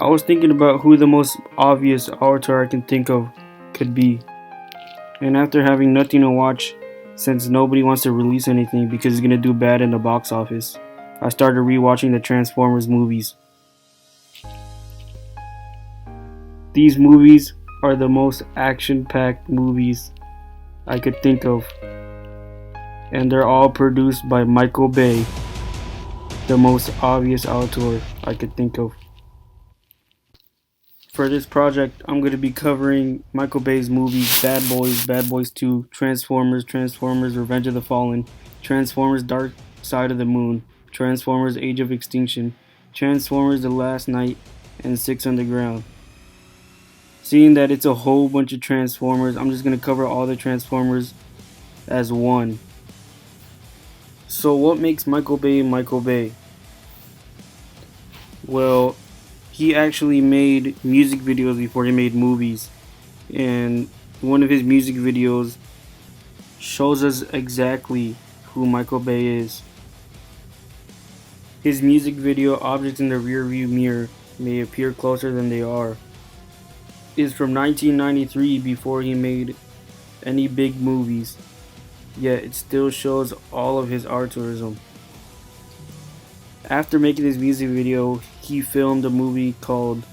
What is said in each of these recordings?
I was thinking about who the most obvious auteur I can think of could be. And after having nothing to watch, since nobody wants to release anything because it's gonna do bad in the box office, I started rewatching the Transformers movies. These movies are the most action-packed movies I could think of. And they're all produced by Michael Bay, the most obvious auteur I could think of. For this project, I'm going to be covering Michael Bay's movies Bad Boys, Bad Boys 2, Transformers, Transformers Revenge of the Fallen, Transformers Dark Side of the Moon, Transformers Age of Extinction, Transformers The Last Night, and Six Underground. Seeing that it's a whole bunch of Transformers, I'm just going to cover all the Transformers as one. So what makes Michael Bay Michael Bay? Well, he actually made music videos before he made movies. And one of his music videos shows us exactly who Michael Bay is. His music video, Objects in the Rearview Mirror May Appear Closer Than They Are, is from 1993 before he made any big movies, yet it still shows all of his artourism. After making this music video, he filmed a movie called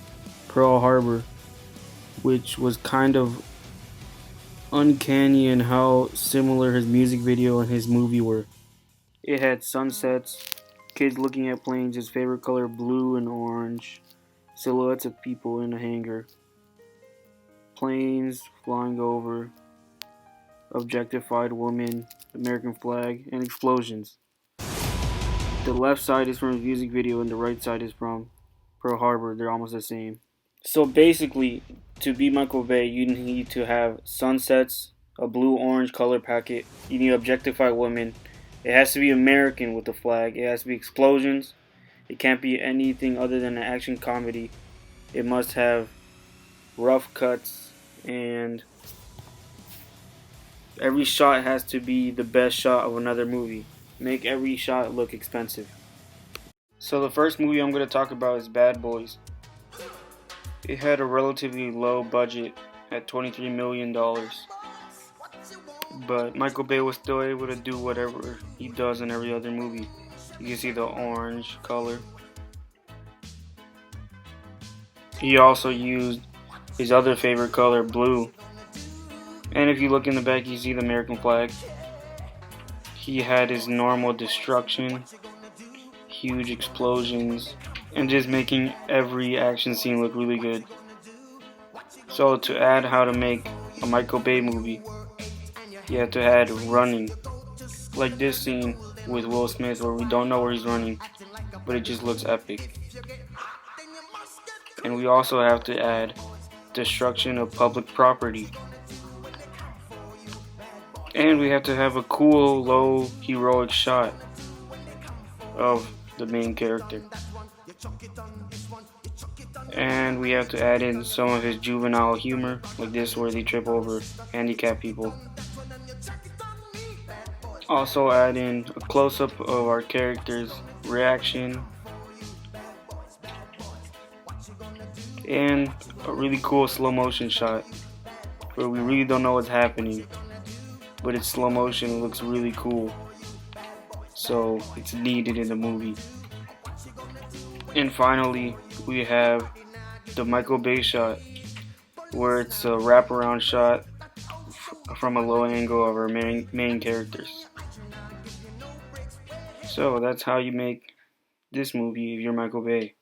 Pearl Harbor, which was kind of uncanny in how similar his music video and his movie were. It had sunsets, kids looking at planes, his favorite color blue and orange, silhouettes of people in a hangar, planes flying over, objectified women, American flag, and explosions. The left side is from his music video and the right side is from Pearl Harbor. They're almost the same. So basically, to be Michael Bay, you need to have sunsets, a blue-orange color palette. You need to objectify women. It has to be American with the flag. It has to be explosions. It can't be anything other than an action comedy. It must have rough cuts, and every shot has to be the best shot of another movie. Make every shot look expensive. So the first movie I'm going to talk about is Bad Boys. It had a relatively low budget at $23 million. But Michael Bay was still able to do whatever he does in every other movie. You can see the orange color. He also used his other favorite color, blue. And if you look in the back, you see the American flag. He had his normal destruction, huge explosions, and just making every action scene look really good. So to add how to make a Michael Bay movie, you have to add running. Like this scene with Will Smith where we don't know where he's running, but it just looks epic. And we also have to add destruction of public property. And we have to have a cool, low, heroic shot of the main character. And we have to add in some of his juvenile humor, like this where they trip over handicapped people. Also add in a close-up of our character's reaction. And a really cool slow motion shot where we really don't know what's happening, but it's slow motion, it looks really cool, so it's needed in the movie. And finally, we have the Michael Bay shot, where it's a wraparound shot from a low angle of our main characters. So that's how you make this movie if you're Michael Bay.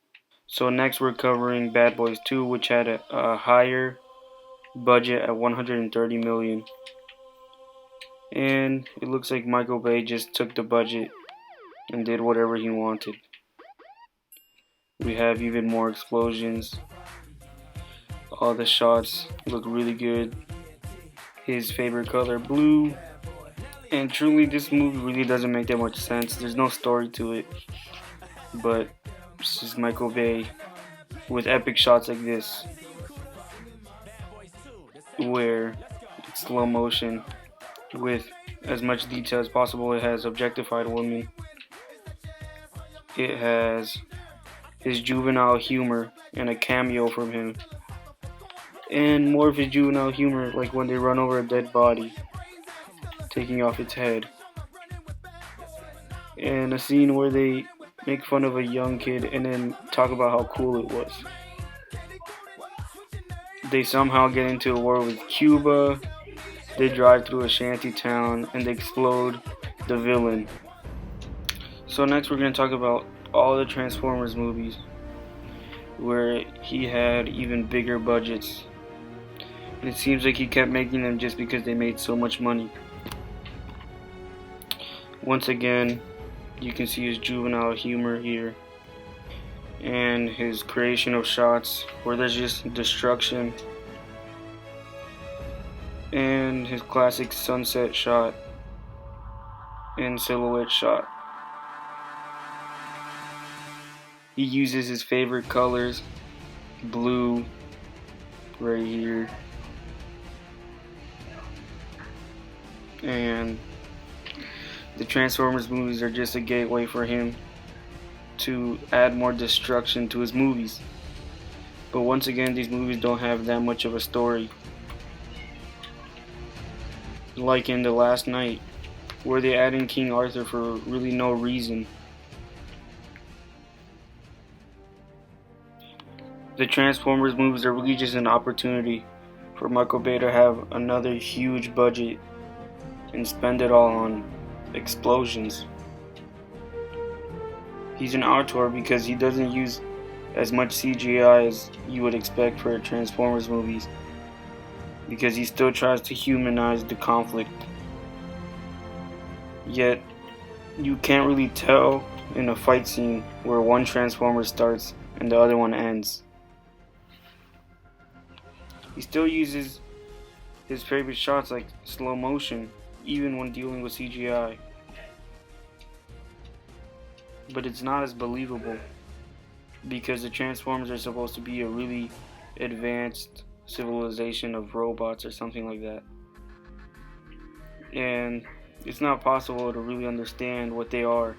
So next we're covering Bad Boys 2, which had a higher budget at $130 million. And it looks like Michael Bay just took the budget and did whatever he wanted. We have even more explosions. All the shots look really good. His favorite color, blue. And truly, this movie really doesn't make that much sense. There's no story to it. But it's just Michael Bay with epic shots like this, where it's slow motion with as much detail as possible. It has objectified women. It has his juvenile humor and a cameo from him. And more of his juvenile humor, like when they run over a dead body, taking off its head. And a scene where they make fun of a young kid and then talk about how cool it was. They somehow get into a war with Cuba, they drive through a shanty town, and they explode the villain. So next we're going to talk about all the Transformers movies where he had even bigger budgets. And it seems like he kept making them just because they made so much money. Once again, you can see his juvenile humor here and his creation of shots where there's just destruction, and his classic sunset shot and silhouette shot. He uses his favorite colors, blue right here, and the Transformers movies are just a gateway for him to add more destruction to his movies. But once again, these movies don't have that much of a story. Like in The Last Knight, where they add in King Arthur for really no reason. The Transformers movies are really just an opportunity for Michael Bay to have another huge budget and spend it all on explosions. He's an auteur because he doesn't use as much CGI as you would expect for Transformers movies, because he still tries to humanize the conflict. Yet you can't really tell in a fight scene where one Transformer starts and the other one ends. He still uses his favorite shots like slow motion, even when dealing with CGI. But it's not as believable because the Transformers are supposed to be a really advanced civilization of robots or something like that. And it's not possible to really understand what they are.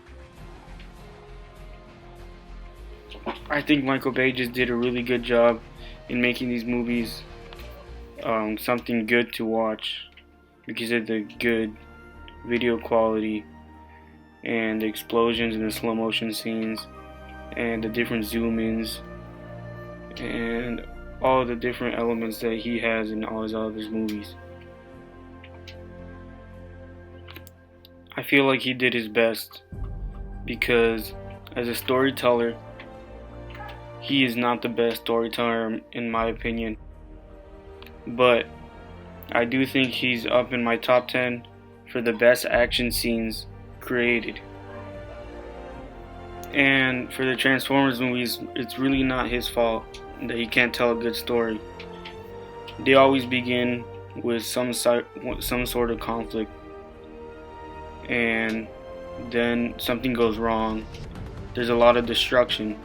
I think Michael Bay just did a really good job in making these movies something good to watch because of the good video quality and the explosions and the slow motion scenes and the different zoom-ins and all the different elements that he has in all his other movies. I feel like he did his best because as a storyteller, he is not the best storyteller in my opinion. But I do think he's up in my top 10 for the best action scenes created. And for the Transformers movies, it's really not his fault that he can't tell a good story. They always begin with some sort of conflict, and then something goes wrong. There's a lot of destruction,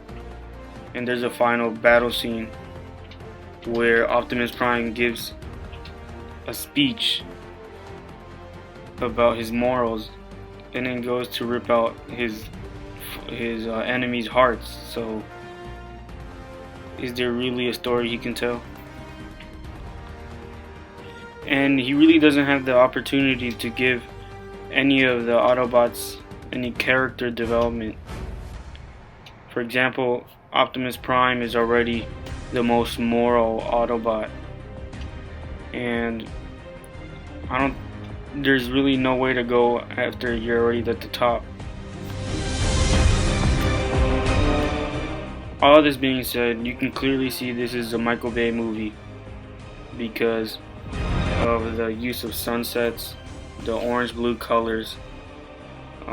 and there's a final battle scene where Optimus Prime gives a speech about his morals and then goes to rip out his enemies' hearts. So is there really a story he can tell? And he really doesn't have the opportunity to give any of the Autobots any character development. For example, Optimus Prime is already the most moral Autobot, and there's really no way to go after you're already at the top. All this being said, you can clearly see this is a Michael Bay movie because of the use of sunsets, the orange-blue colors.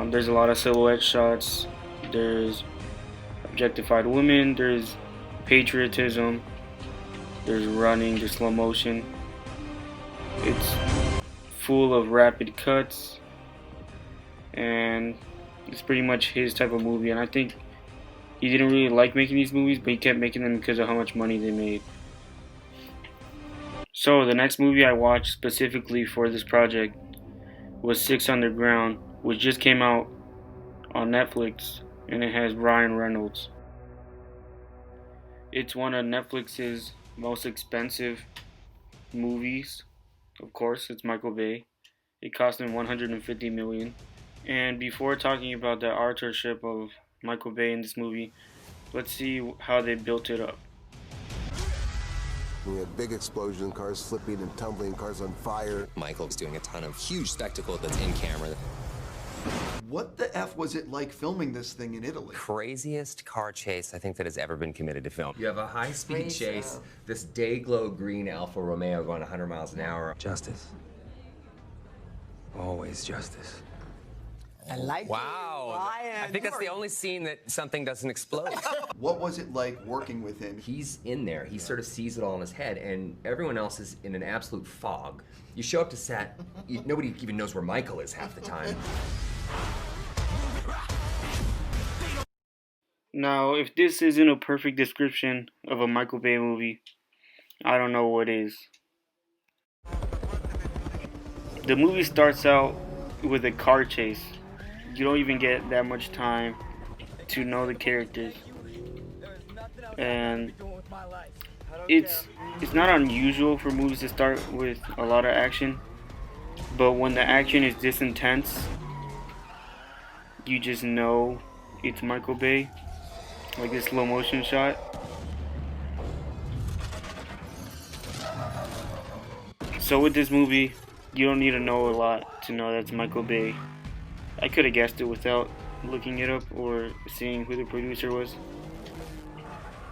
There's a lot of silhouette shots, there's objectified women, there's patriotism, there's running, there's slow motion. It's full of rapid cuts, and it's pretty much his type of movie. And I think he didn't really like making these movies, but he kept making them because of how much money they made. So the next movie I watched specifically for this project was Six Underground, which just came out on Netflix, and it has Ryan Reynolds. It's one of Netflix's most expensive movies. Of course, it's Michael Bay. It cost him 150 million. And before talking about the authorship of Michael Bay in this movie, let's see how they built it up. We had big explosions, cars flipping and tumbling, cars on fire. Michael's doing a ton of huge spectacle that's in camera. What the F was it like filming this thing in Italy? Craziest car chase I think that has ever been committed to film. You have a high-speed chase, this day-glow green Alfa Romeo going 100 miles an hour. Justice. Always justice. I like Wow. I think that's the only scene that something doesn't explode. What was it like working with him? He's in there, he sort of sees it all in his head, and everyone else is in an absolute fog. You show up to set, nobody even knows where Michael is half the time. Now, if this isn't a perfect description of a Michael Bay movie, I don't know what is. The movie starts out with a car chase. You don't even get that much time to know the characters. And it's not unusual for movies to start with a lot of action, but when the action is this intense, you just know it's Michael Bay. Like this slow motion shot. So with this movie, you don't need to know a lot to know that's Michael Bay. I could have guessed it without looking it up or seeing who the producer was.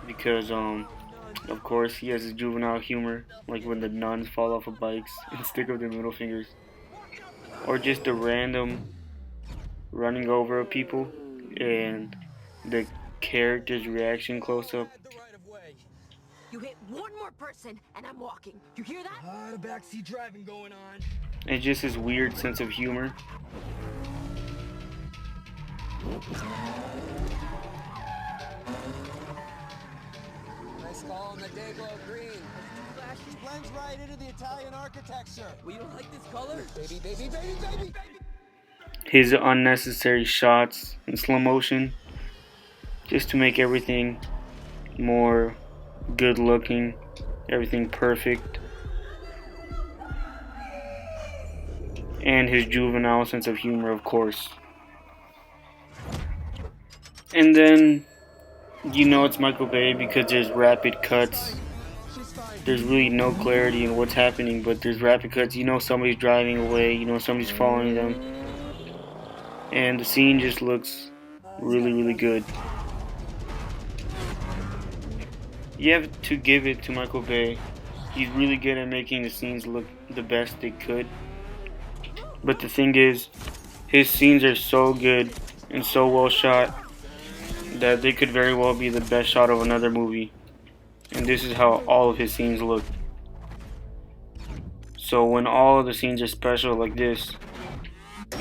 Because, of course, he has his juvenile humor, like when the nuns fall off of bikes and stick up their middle fingers. Or just the random running over of people and the character's reaction close up. You hit one more person and I'm walking. You hear that? The backseat driving going on. And just his weird sense of humor. Nice call on the day-glow green. It blends right into the Italian architecture. Well, you don't like this color? Baby, baby, baby, baby, baby. His unnecessary shots in slow motion, just to make everything more good looking, everything perfect. And his juvenile sense of humor, of course. And then you know it's Michael Bay because there's rapid cuts. There's really no clarity in what's happening, but there's rapid cuts. You know somebody's driving away, you know somebody's following them. And the scene just looks really, really good. You have to give it to Michael Bay. He's really good at making the scenes look the best they could. But the thing is, his scenes are so good and so well shot that they could very well be the best shot of another movie. And this is how all of his scenes look. So when all of the scenes are special like this,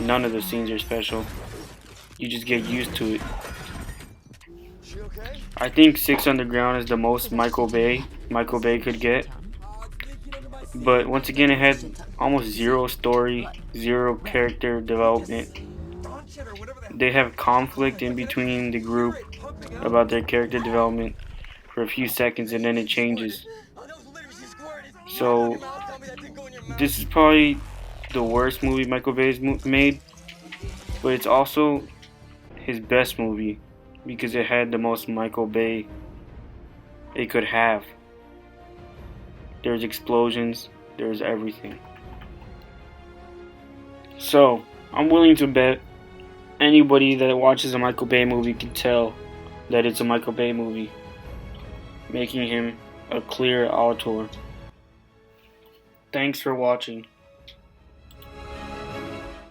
none of the scenes are special. You just get used to it. I think Six Underground is the most Michael Bay could get. But once again, it had almost zero story, zero character development. They have conflict in between the group about their character development for a few seconds and then it changes. So this is probably the worst movie Michael Bay's made, but it's also his best movie because it had the most Michael Bay it could have. There's explosions, there's everything. So I'm willing to bet anybody that watches a Michael Bay movie can tell that it's a Michael Bay movie, making him a clear auteur. Thanks for watching.